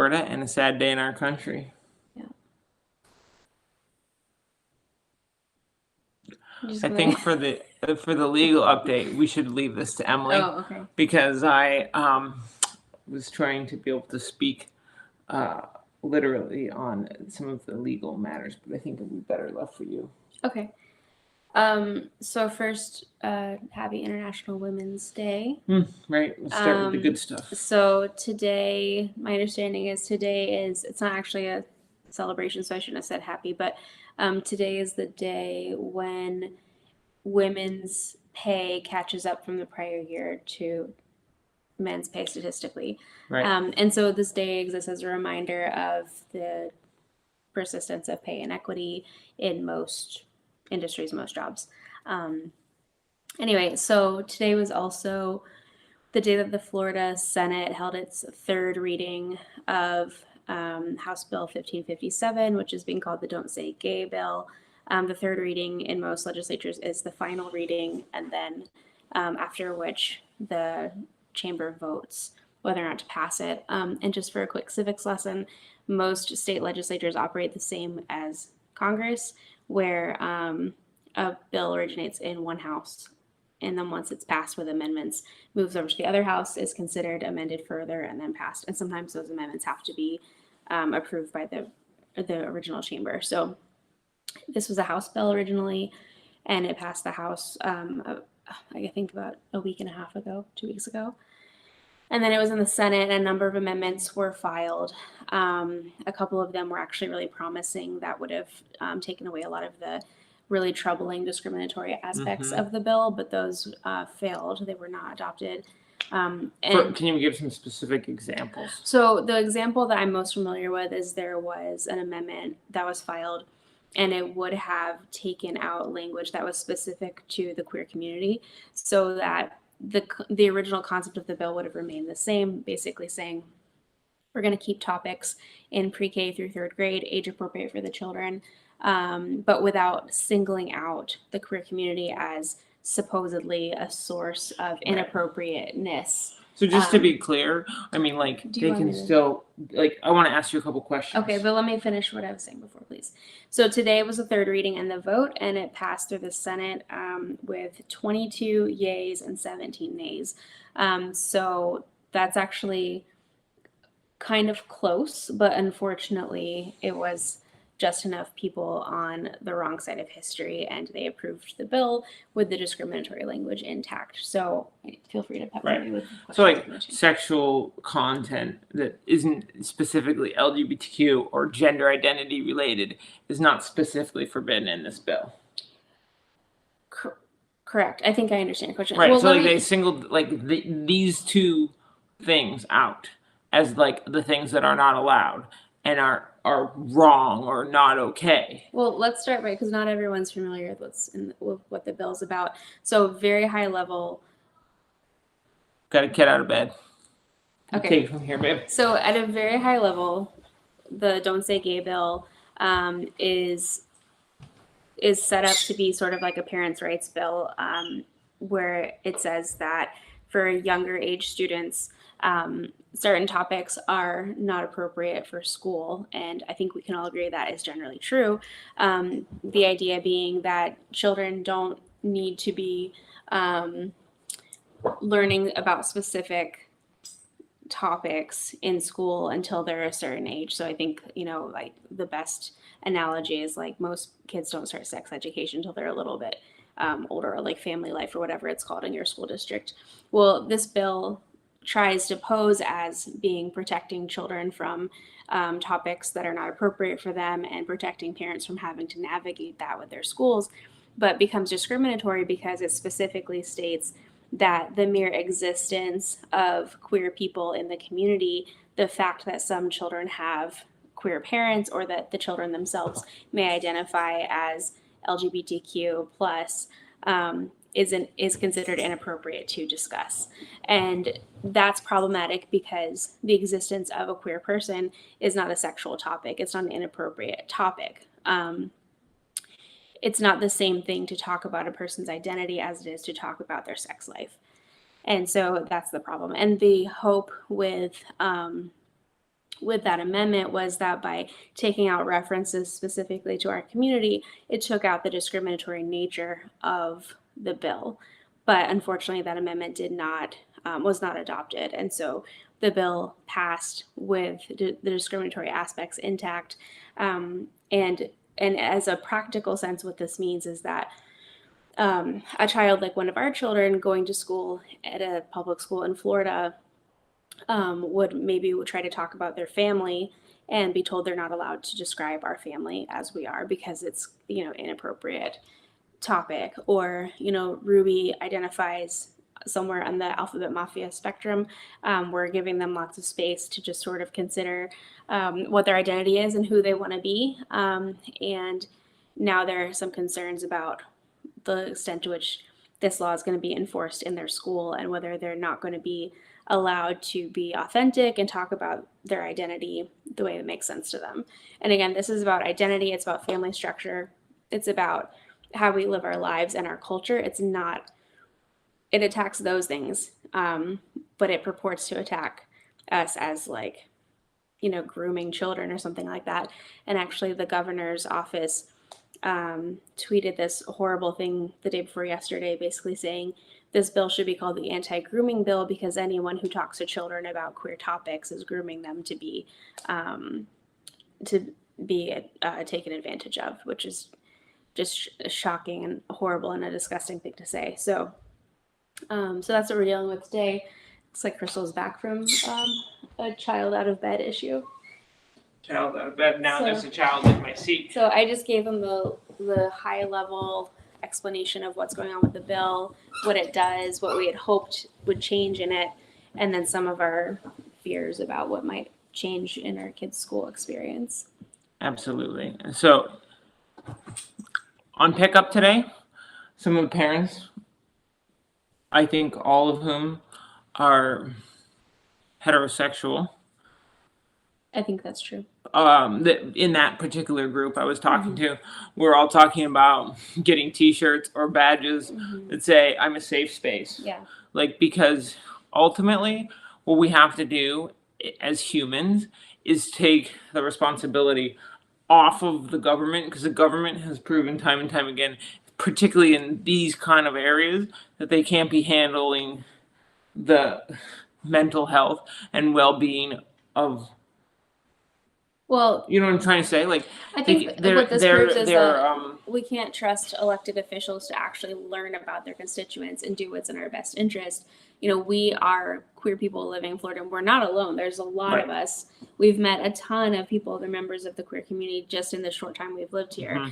Florida and a sad day in our country. I think for the legal update, we should leave this to Emily. Oh, okay. Because I was trying to be able to speak literally on some of the legal matters, but I think it would be better left for you. Okay. So first, happy International Women's Day. Right. Let's start with the good stuff. So today, my understanding is it's not actually a celebration, so I shouldn't have said happy, but today is the day when women's pay catches up from the prior year to men's pay statistically. Right. And so this day exists as a reminder of the persistence of pay inequity in most industries, most jobs. Anyway, so today was also the day that the Florida Senate held its third reading of House Bill 1557, which is being called the Don't Say Gay bill. The third reading in most legislatures is the final reading, and then after which the chamber votes whether or not to pass it. And just for a quick civics lesson, most state legislatures operate the same as Congress, where a bill originates in one house, and then once it's passed with amendments, moves over to the other house, is considered amended further, and then passed. And sometimes those amendments have to be approved by the original chamber. So this was a House bill originally, and it passed the House, I think about a week and a half ago, 2 weeks ago. And then it was in the Senate, and a number of amendments were filed. A couple of them were actually really promising that would have taken away a lot of the really troubling discriminatory aspects of the bill, but those failed. They were not adopted. Can you give some specific examples? So the example that I'm most familiar with is there was an amendment that was filed, and it would have taken out language that was specific to the queer community, so that the original concept of the bill would have remained the same, basically saying we're going to keep topics in pre-K through third grade, age appropriate for the children, but without singling out the queer community as supposedly a source of inappropriateness. So just to be clear, I mean, like, they can still, like, I want to ask you a couple questions. Okay, but let me finish what I was saying before, please. So today was the third reading and the vote, and it passed through the Senate with 22 yays and 17 nays. So that's actually kind of close, but unfortunately it was just enough people on the wrong side of history, and they approved the bill with the discriminatory language intact. So feel free to pepper me with questions. So, like, sexual content that isn't specifically LGBTQ or gender identity related is not specifically forbidden in this bill. Correct. I think I understand your question. Right. Well, so like they singled like these two things out as like the things that are not allowed and are wrong or not okay. Well, let's start right, because not everyone's familiar with what the bill's about. So very high level. Got to get out of bed. Okay. Take it from here, babe. So at a very high level, the Don't Say Gay bill is set up to be sort of like a parents' rights bill, where it says that for younger age students, certain topics are not appropriate for school, and I think we can all agree that is generally true. The idea being that children don't need to be learning about specific topics in school until they're a certain age. So I think, like the best analogy is like most kids don't start sex education until they're a little bit older, or like family life or whatever it's called in your school district. Well, this bill tries to pose as being protecting children from topics that are not appropriate for them and protecting parents from having to navigate that with their schools, but becomes discriminatory because it specifically states that the mere existence of queer people in the community, the fact that some children have queer parents or that the children themselves may identify as LGBTQ plus, is considered inappropriate to discuss. And that's problematic because the existence of a queer person is not a sexual topic. It's not an inappropriate topic. It's not the same thing to talk about a person's identity as it is to talk about their sex life. And so that's the problem. And the hope with with that amendment was that by taking out references specifically to our community, it took out the discriminatory nature of the bill. But unfortunately, that amendment was not adopted, and so the bill passed with the discriminatory aspects intact. And as a practical sense, what this means is that a child like one of our children going to school at a public school in Florida would try to talk about their family and be told they're not allowed to describe our family as we are because it's inappropriate topic. Or Ruby identifies somewhere on the alphabet mafia spectrum. We're giving them lots of space to just sort of consider what their identity is and who they want to be. And now there are some concerns about the extent to which this law is going to be enforced in their school and whether they're not going to be allowed to be authentic and talk about their identity the way that makes sense to them. And again, this is about identity. It's about family structure. It's about how we live our lives and our culture. It attacks those things, but it purports to attack us as grooming children or something like that. And actually the governor's office tweeted this horrible thing the day before yesterday, basically saying this bill should be called the anti-grooming bill because anyone who talks to children about queer topics is grooming them to be taken advantage of, which is just shocking and horrible and a disgusting thing to say. So that's what we're dealing with today. Looks like Crystal's back from a child out of bed issue. Child out of bed. Now there's a child in my seat. So I just gave them the high level explanation of what's going on with the bill, what it does, what we had hoped would change in it, and then some of our fears about what might change in our kids' school experience. Absolutely. So on pickup today, some of the parents, I think all of whom are heterosexual. I think that's true. In that particular group I was talking to, we're all talking about getting T-shirts or badges that say "I'm a safe space." Yeah. Because ultimately, what we have to do as humans is take the responsibility off of the government, because the government has proven time and time again, particularly in these kind of areas, that they can't be handling the mental health and well-being of. Well, you know what I'm trying to say? I think what this proves is that we can't trust elected officials to actually learn about their constituents and do what's in our best interest. We are queer people living in Florida, and we're not alone. There's a lot of us. We've met a ton of people, the members of the queer community, just in the short time we've lived here.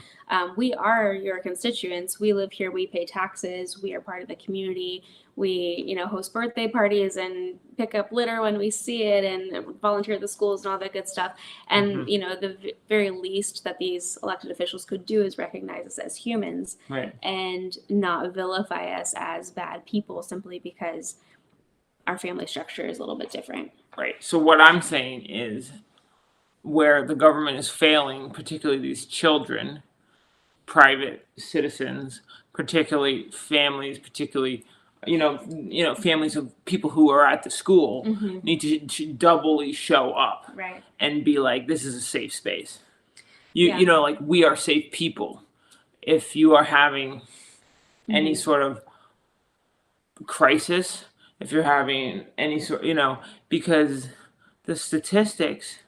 We are your constituents. We live here. We pay taxes. We are part of the community. We, host birthday parties and pick up litter when we see it and volunteer at the schools and all that good stuff. And, the very least that these elected officials could do is recognize us as humans and not vilify us as bad people simply because our family structure is a little bit different. Right. So what I'm saying is where the government is failing, particularly these children, private citizens, particularly families, particularly families of people who are at the school need to doubly show up and be like, this is a safe space. We are safe people. If you are having any sort of crisis, if you're having any sort, because the statistics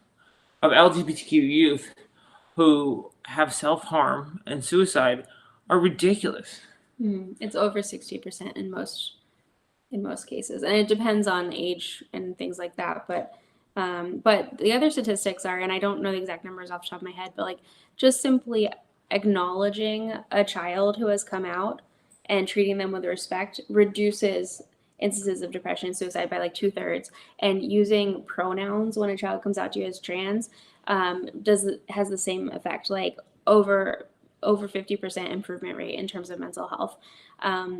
of LGBTQ youth who have self-harm and suicide are ridiculous. It's over 60% in most cases, and it depends on age and things like that. But the other statistics are, and I don't know the exact numbers off the top of my head, but just simply acknowledging a child who has come out and treating them with respect reduces instances of depression and suicide by 2/3. And using pronouns when a child comes out to you as trans has the same effect, over 50% improvement rate in terms of mental health.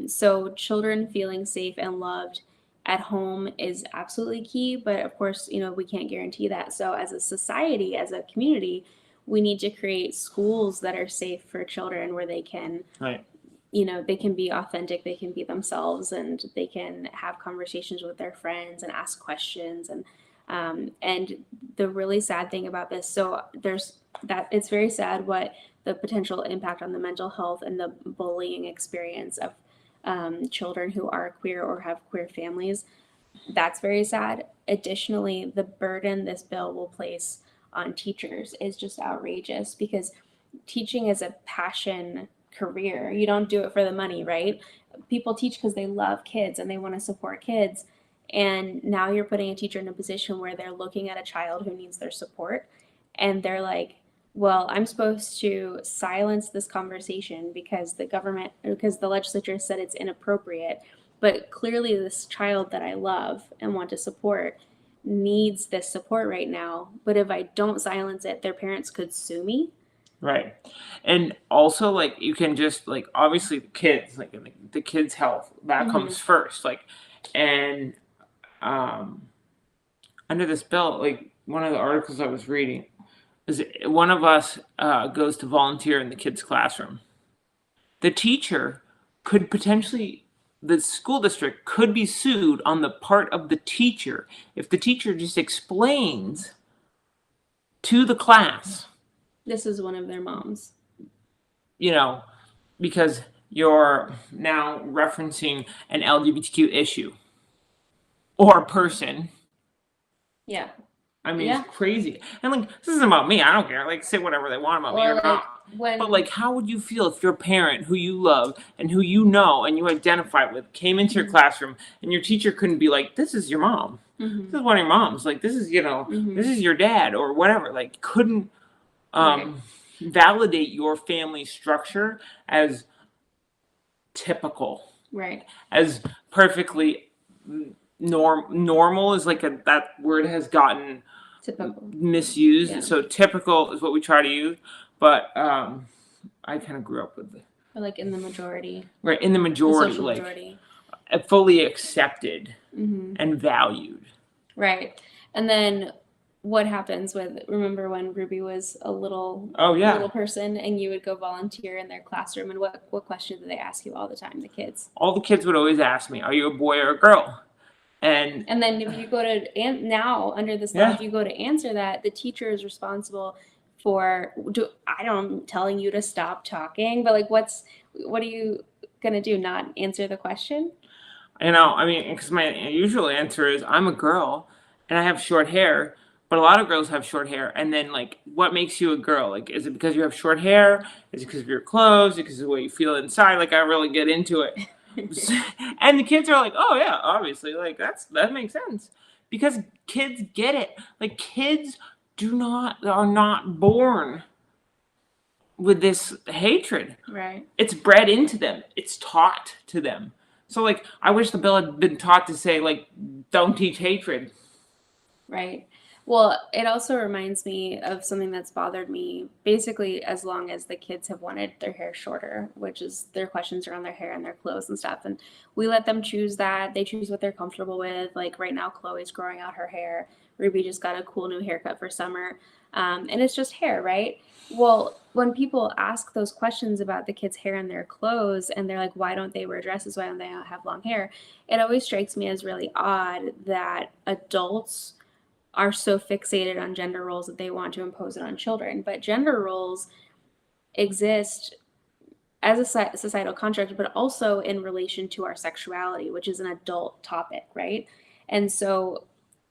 So children feeling safe and loved at home is absolutely key, but of course, we can't guarantee that. So as a society, as a community, we need to create schools that are safe for children where they can they can be authentic, they can be themselves, and they can have conversations with their friends and ask questions. And And the really sad thing about this, so there's that it's very sad what the potential impact on the mental health and the bullying experience of children who are queer or have queer families. That's very sad. Additionally, the burden this bill will place on teachers is just outrageous because teaching is a passion career. You don't do it for the money, right? People teach because they love kids and they want to support kids. And now you're putting a teacher in a position where they're looking at a child who needs their support and they're like, well, I'm supposed to silence this conversation because the legislature said it's inappropriate. But clearly, this child that I love and want to support needs this support right now. But if I don't silence it, their parents could sue me. Right. And also, like, you can just, like, obviously the kids, like, the kids' health, that comes first. Like, and under this bill, like, one of the articles I was reading is one of us goes to volunteer in the kids' classroom. The teacher could potentially, the school district could be sued on the part of the teacher if the teacher just explains to the class, this is one of their moms. You know, because you're now referencing an LGBTQ issue or person. Yeah. I mean, it's crazy. And, like, this isn't about me. I don't care. Like, say whatever they want about me or not. But, like, how would you feel if your parent who you love and who you know and you identify with came into your classroom and your teacher couldn't be like, this is your mom. This is one of your moms. Like, this is, this is your dad or whatever. Like, couldn't validate your family structure as typical. Right. As perfectly normal is like that word has gotten misused. Yeah. So typical is what we try to use. But I kind of grew up with it. Like in the majority. Right, in the majority. The social like majority. Fully accepted and valued. Right. And then what happens remember when Ruby was a little person and you would go volunteer in their classroom, and what question did they ask you all the time, the kids? All the kids would always ask me, are you a boy or a girl? And then if you go to, now under this law, if you go to answer that, the teacher is responsible for, I'm telling you to stop talking, but like what are you going to do, not answer the question? I mean, because my usual answer is I'm a girl and I have short hair. But a lot of girls have short hair. And then, like, what makes you a girl? Like, is it because you have short hair? Is it because of your clothes? Is it because of the way you feel inside? Like, I really get into it. And the kids are like, oh, yeah, obviously. Like, that makes sense. Because kids get it. Like, kids are not born with this hatred. Right. It's bred into them. It's taught to them. So, like, I wish the bill had been taught to say, like, don't teach hatred. Right. Well, it also reminds me of something that's bothered me basically as long as the kids have wanted their hair shorter, which is their questions around their hair and their clothes and stuff. And we let them choose that. They choose what they're comfortable with. Like right now, Chloe's growing out her hair. Ruby just got a cool new haircut for summer. And it's just hair, right? Well, when people ask those questions about the kids' hair and their clothes, and they're like, why don't they wear dresses? Why don't they have long hair? It always strikes me as really odd that adults are so fixated on gender roles that they want to impose it on children. But gender roles exist as a societal construct, but also in relation to our sexuality, which is an adult topic, right? And so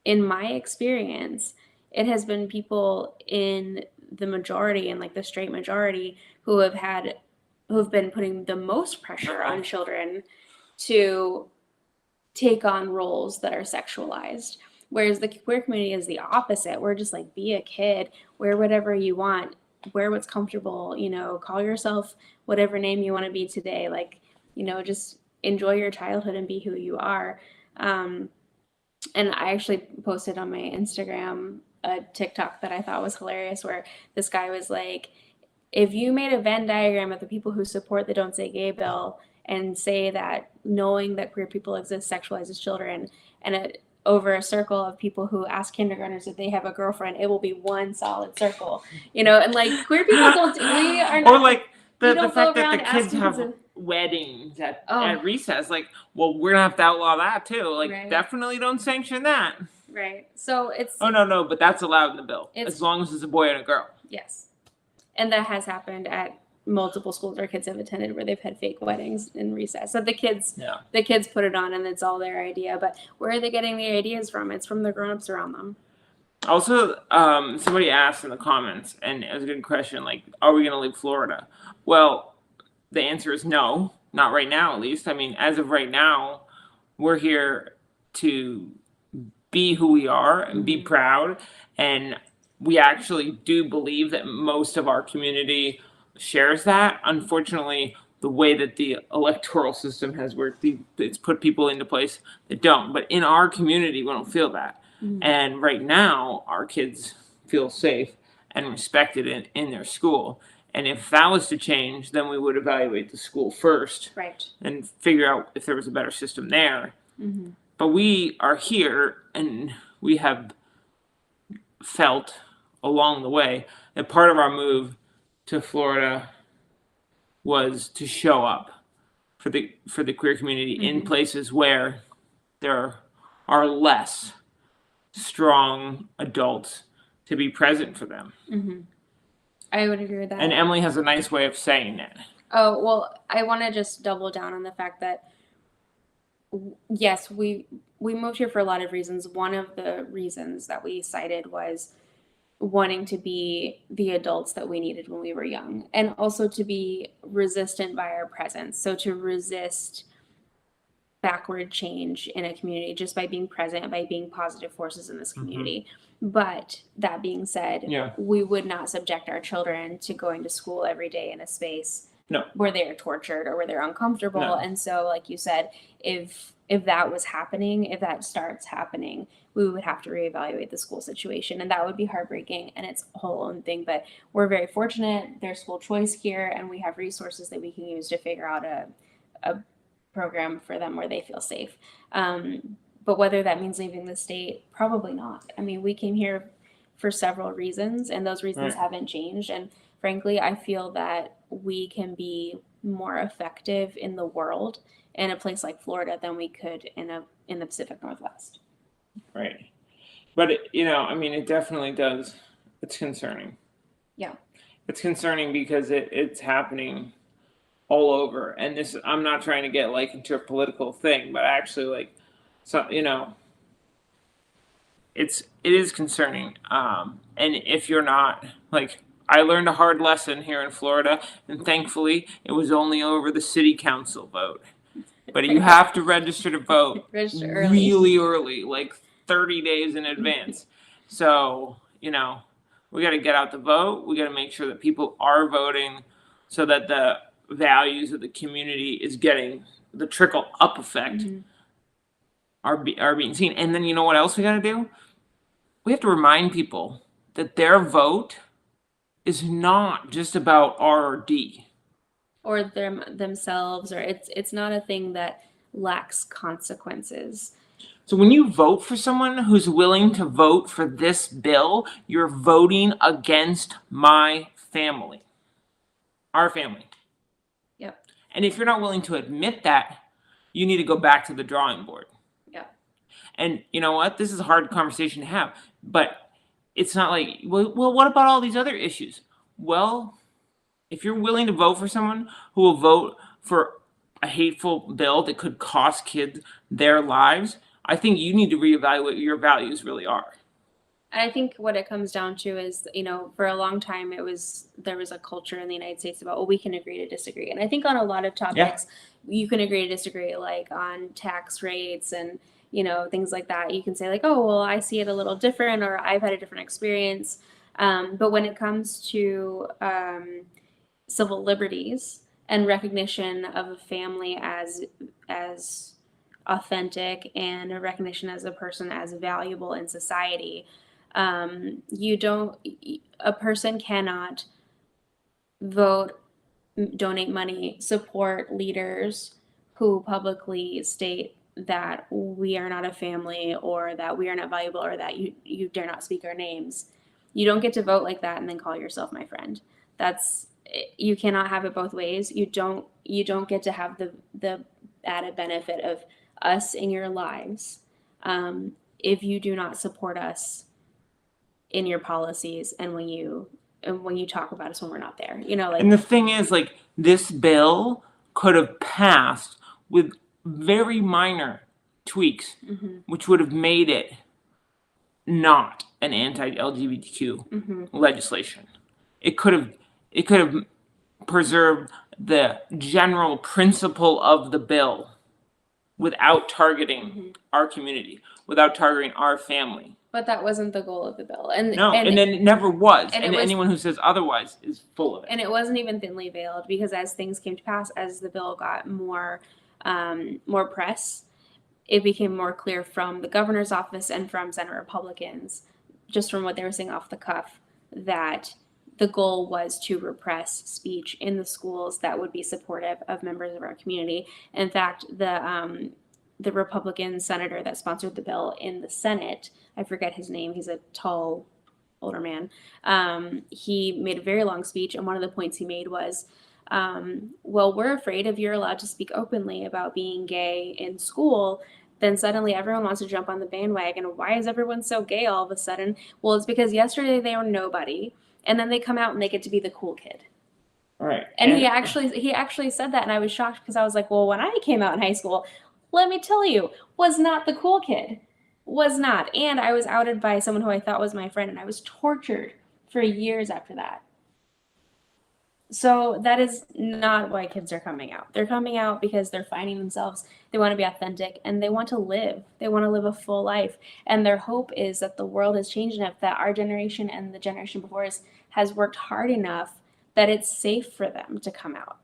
in my experience, it has been people in the majority and like the straight majority who have been putting the most pressure on children to take on roles that are sexualized. Whereas the queer community is the opposite. We're just like, be a kid, wear whatever you want, wear what's comfortable, call yourself whatever name you want to be today. Like, just enjoy your childhood and be who you are. And I actually posted on my Instagram a TikTok that I thought was hilarious where this guy was like, if you made a Venn diagram of the people who support the Don't Say Gay bill and say that knowing that queer people exist sexualizes children, and over a circle of people who ask kindergartners if they have a girlfriend, it will be one solid circle, and like queer people we are not, or like the fact that the kids have weddings at recess, like, well, we're gonna have to outlaw that too. Like, right. Definitely don't sanction that. Right. So it's Oh, no, but that's allowed in the bill, It's- as long as it's a boy and a girl. yes, and that has happened at multiple schools our kids have attended where they've had fake weddings in recess. So the kids put it on and it's all their idea. But where are they getting the ideas from? It's from the grown-ups around them. Also, somebody asked in the comments, and it was a good question, like, are we going to leave Florida? Well, the answer is no, not right now, at least. I mean, as of right now, we're here to be who we are and be proud. And we actually do believe that most of our community shares that. Unfortunately, the way that the electoral system has worked, it's put people into place that don't. But in our community, we don't feel that. And right now, our kids feel safe and respected in their school. And if that was to change, then we would evaluate the school first. Right. And figure out if there was a better system there. But we are here, and we have felt along the way that part of our move to Florida was to show up for the queer community in places where there are less strong adults to be present for them. I would agree with that. And Emily has a nice way of saying it. Oh, well, I want to just double down on the fact that yes, we moved here for a lot of reasons. One of the reasons that we cited was wanting to be the adults that we needed when we were young, and also to be resistant by our presence. So to resist backward change in a community just by being present, by being positive forces in this community. But that being said, we would not subject our children to going to school every day in a space where they are tortured or where they're uncomfortable. And so, like you said, if that was happening, if that starts happening, we would have to reevaluate the school situation, and that would be heartbreaking and its whole own thing. But we're very fortunate. There's school choice here, and we have resources that we can use to figure out a program for them where they feel safe. But whether that means leaving the state, probably not. I mean, we came here for several reasons, and those reasons haven't changed. And frankly, I feel that we can be more effective in the world in a place like Florida than we could in the Pacific Northwest. Right. But, I mean, it definitely does. It's concerning. Yeah. It's concerning because it's happening all over. And this, I'm not trying to get into a political thing, but actually it is concerning. And if you're not, I learned a hard lesson here in Florida, and thankfully it was only over the city council vote. But you have to register to vote really early, 30 days in advance. So, we got to get out the vote. We got to make sure that people are voting so that the values of the community is getting the trickle up effect are being seen. And then you know what else we got to do? We have to remind people that their vote is not just about R or D. Or themselves, or it's not a thing that lacks consequences. So when you vote for someone who's willing to vote for this bill, you're voting against my family. Our family. Yep. And if you're not willing to admit that, you need to go back to the drawing board. Yep. And you know what? This is a hard conversation to have. But it's not well, what about all these other issues? Well, if you're willing to vote for someone who will vote for a hateful bill that could cost kids their lives, I think you need to reevaluate what your values really are. I think what it comes down to is, for a long time there was a culture in the United States about, we can agree to disagree. And I think on a lot of topics, you can agree to disagree, like on tax rates and, things like that. You can say oh, well, I see it a little different, or I've had a different experience. But when it comes to civil liberties and recognition of a family as authentic, and a recognition as a person as valuable in society, a person cannot vote, donate money, support leaders who publicly state that we are not a family, or that we are not valuable, or that you dare not speak our names. You don't get to vote like that and then call yourself my friend. You cannot have it both ways. You don't get to have the added benefit of us in your lives if you do not support us in your policies and when you talk about us when we're not there, like. And the thing is, like, this bill could have passed with very minor tweaks, which would have made it not an anti-LGBTQ legislation. It could have preserved the general principle of the bill without targeting our community, without targeting our family. But that wasn't the goal of the bill. And then it never was. and And it was- anyone who says otherwise is full of it. And it wasn't even thinly veiled, because as things came to pass, as the bill got more press, it became more clear from the governor's office and from Senate Republicans, just from what they were saying off the cuff, that the goal was to repress speech in the schools that would be supportive of members of our community. In fact, the Republican senator that sponsored the bill in the Senate, I forget his name, he's a tall, older man, he made a very long speech, and one of the points he made was, well, we're afraid if you're allowed to speak openly about being gay in school, then suddenly everyone wants to jump on the bandwagon. Why is everyone so gay all of a sudden? Well, it's because yesterday they were nobody, and then they come out and they get to be the cool kid. Right. And he actually said that, and I was shocked, because I was like, well, when I came out in high school, let me tell you, was not the cool kid. Was not. And I was outed by someone who I thought was my friend, and I was tortured for years after that. So that is not why kids are coming out. They're coming out because they're finding themselves. They want to be authentic, and they want to live. They want to live a full life. And their hope is that the world has changed enough, that our generation and the generation before us has worked hard enough that it's safe for them to come out.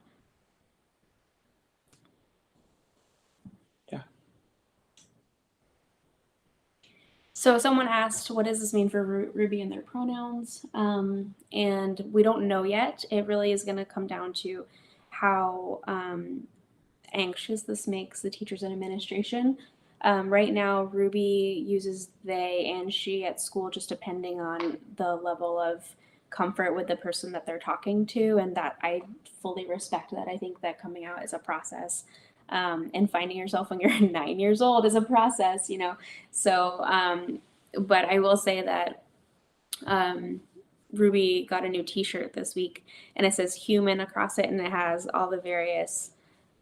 Yeah. So someone asked, what does this mean for Ruby and their pronouns? And we don't know yet. It really is going to come down to how anxious this makes the teachers and administration. Right now, Ruby uses they and she at school, just depending on the level of comfort with the person that they're talking to, and that I fully respect that. I think that coming out is a process. And finding yourself when you're 9 years old is a process, So, but I will say that Ruby got a new t-shirt this week, and it says human across it, and it has all the various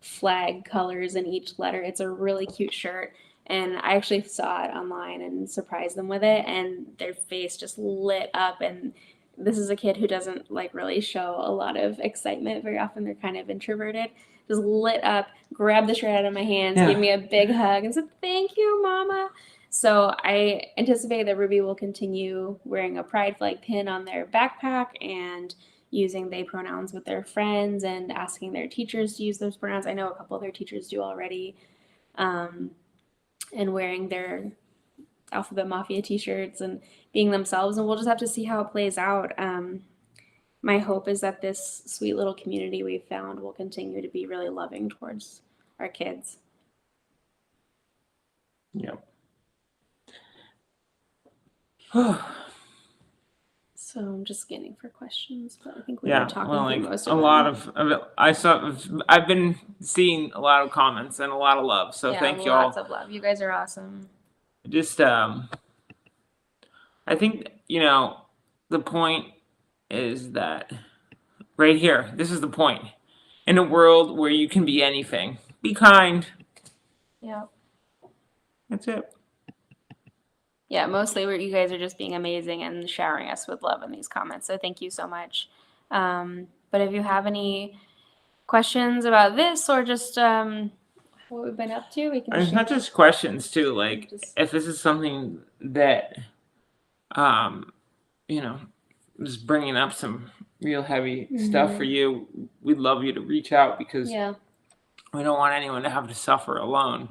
flag colors in each letter. It's a really cute shirt, and I actually saw it online and surprised them with it, and their face just lit up. And this is a kid who doesn't really show a lot of excitement very often. They're kind of introverted. Just lit up, grabbed the shirt out of my hands, gave me a big hug, and said, "Thank you, Mama." So I anticipate that Ruby will continue wearing a pride flag pin on their backpack and using they pronouns with their friends and asking their teachers to use those pronouns. I know a couple of their teachers do already, and wearing their Alphabet Mafia t-shirts and being themselves, and we'll just have to see how it plays out. My hope is that this sweet little community we've found will continue to be really loving towards our kids. Yep. So I'm just scanning for questions, but I think we were talking through most of them. A lot of I've been seeing a lot of comments and a lot of love. So thank you all. Lots of love. You guys are awesome. Just I think the point is that right here, this is the point. In a world where you can be anything, be kind. Yeah. That's it. Yeah, mostly you guys are just being amazing and showering us with love in these comments. So thank you so much. But if you have any questions about this or just what we've been up to, we can. It's not just questions too. If this is something that, is bringing up some real heavy stuff for you, we'd love you to reach out, because we don't want anyone to have to suffer alone.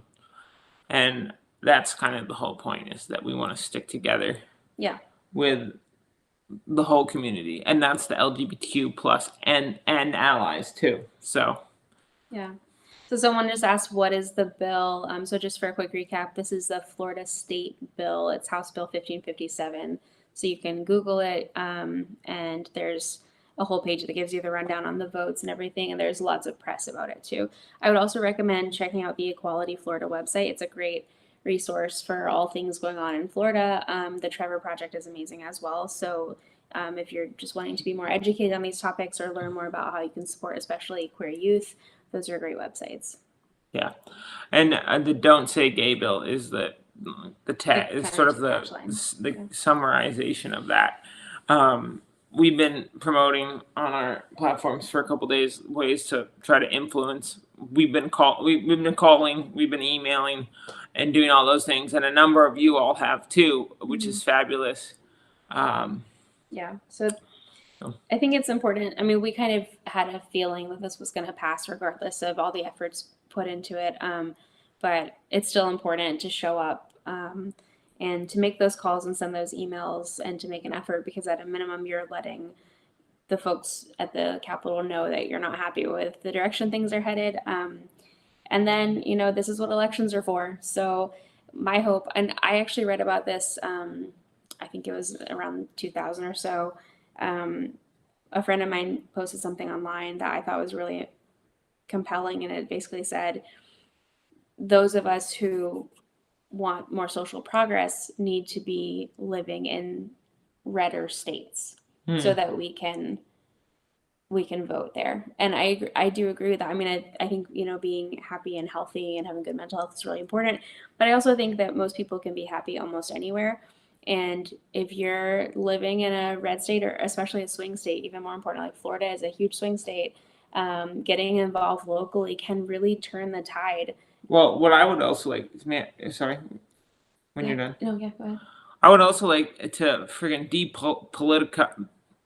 And that's kind of the whole point, is that we want to stick together with the whole community. And that's the LGBTQ plus and allies too. So. Yeah. So someone just asked, what is the bill? So just for a quick recap, this is the Florida state bill. It's House Bill 1557. So you can Google it, and there's a whole page that gives you the rundown on the votes and everything, and there's lots of press about it too. I would also recommend checking out the Equality Florida website. It's a great resource for all things going on in Florida. The Trevor Project is amazing as well. So if you're just wanting to be more educated on these topics or learn more about how you can support especially queer youth, those are great websites. Yeah, and the "Don't Say Gay" bill is is sort of the summarization of that. We've been promoting on our platforms for a couple days ways to try to influence. We've been calling, we've been emailing, and doing all those things, and a number of you all have too, which is fabulous. Yeah, so I think it's important. I mean, we kind of had a feeling that this was going to pass regardless of all the efforts put into it. But it's still important to show up and to make those calls and send those emails and to make an effort, because at a minimum, you're letting the folks at the Capitol know that you're not happy with the direction things are headed. And then, this is what elections are for. So my hope, and I actually read about this, I think it was around 2000 or so. A friend of mine posted something online that I thought was really compelling, and it basically said, those of us who want more social progress need to be living in redder states so that we can vote there. And I do agree with that. I mean, I think, being happy and healthy and having good mental health is really important, but I also think that most people can be happy almost anywhere. And if you're living in a red state, or especially a swing state, even more important, like Florida is a huge swing state, getting involved locally can really turn the tide. Well, what I would also like, sorry, when you're done. No, yeah, go ahead. I would also like to friggin'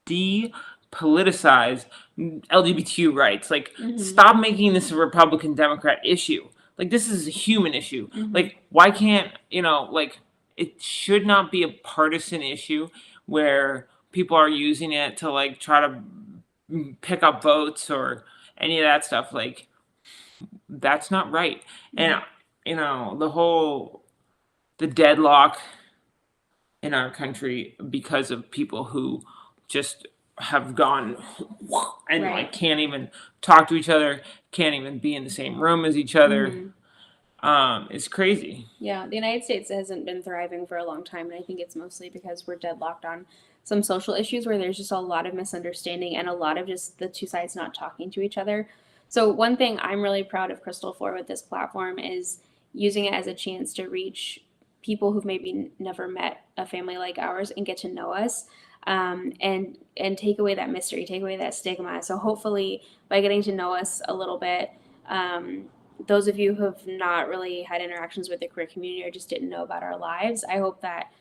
depoliticize LGBTQ rights. Like, stop making this a Republican Democrat issue. Like, this is a human issue. Like, why can't, it should not be a partisan issue where people are using it to, like, try to pick up votes or any of that stuff. Like, that's not right. And, the deadlock in our country because of people who just have gone and like can't even talk to each other, can't even be in the same room as each other. It's crazy. Yeah, the United States hasn't been thriving for a long time, and I think it's mostly because we're deadlocked on some social issues where there's just a lot of misunderstanding and a lot of just the two sides not talking to each other. So one thing I'm really proud of Crystal for with this platform is using it as a chance to reach people who've maybe never met a family like ours and get to know us, and take away that mystery, take away that stigma. So hopefully by getting to know us a little bit, those of you who have not really had interactions with the queer community or just didn't know about our lives, I hope that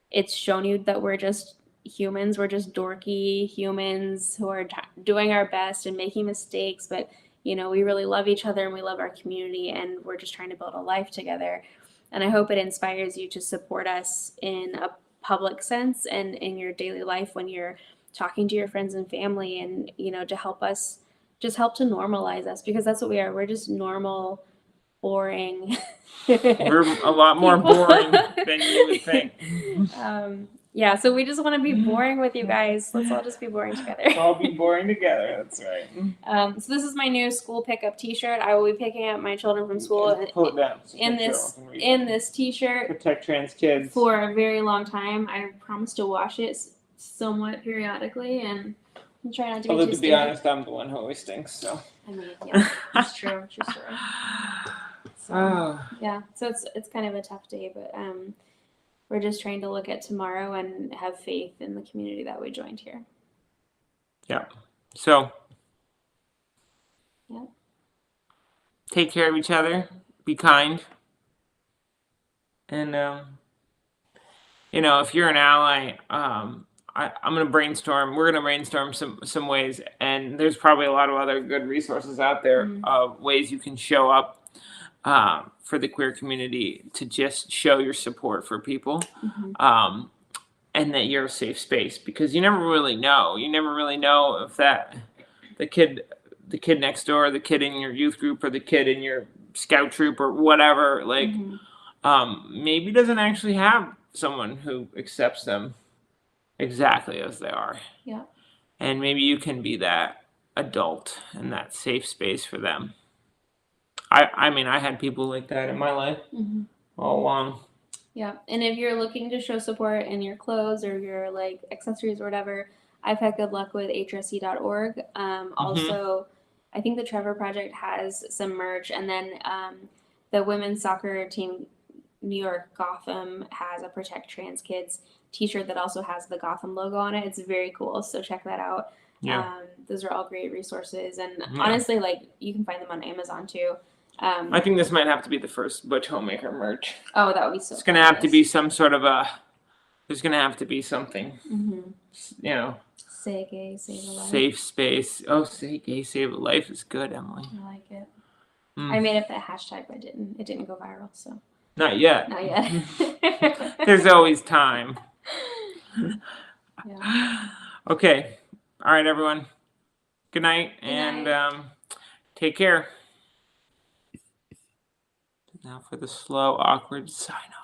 it's shown you that we're just humans. We're just dorky humans who are doing our best and making mistakes, but we really love each other and we love our community, and we're just trying to build a life together. And I hope it inspires you to support us in a public sense and in your daily life when you're talking to your friends and family, and to help us, just help to normalize us, because that's what we are. We're just normal, boring. We're a lot more boring than you would think. Yeah, so we just want to be boring with you guys. Let's all just be boring together. Let's all be boring together. That's right. So this is my new school pickup T-shirt. I will be picking up my children from school Pull it down, in this T-shirt. Protect trans kids for a very long time. I promise to wash it somewhat periodically, and I'll try not to be although too to be honest, I'm the one who always stinks. So I mean, yeah, it's true. True story. So, yeah, so it's kind of a tough day, but we're just trying to look at tomorrow and have faith in the community that we joined here. Yeah. So. Yeah. Take care of each other. Be kind. And if you're an ally, I'm gonna brainstorm. We're gonna brainstorm some ways, and there's probably a lot of other good resources out there of ways you can show up for the queer community to just show your support for people, and that you're a safe space, because you never really know. You never really know if the kid next door, the kid in your youth group, or the kid in your scout troop or whatever, maybe doesn't actually have someone who accepts them exactly as they are. Yeah. And maybe you can be that adult and that safe space for them. I mean, I had people like that in my life. all along. Yeah, and if you're looking to show support in your clothes or your like accessories or whatever, I've had good luck with hse.org. Also, I think the Trevor Project has some merch, and then the women's soccer team, New York Gotham, has a Protect Trans Kids T-shirt that also has the Gotham logo on it. It's very cool, so check that out. Yeah. Those are all great resources, and Yeah. honestly, like you can find them on Amazon too. I think this might have to be the first Butch Homemaker merch. Oh, that would be so. It's gonna have to be some sort of a. There's gonna have to be something. Mm-hmm. You know. Say gay, save a life. Safe space. Oh, say gay, save a life is good, Emily. I like it. I made up that hashtag, but it didn't go viral. So. Not yet. Not yet. There's always time. Yeah. Okay. All right, everyone. Good night, Good and night. take care. Now for the slow, awkward sign off.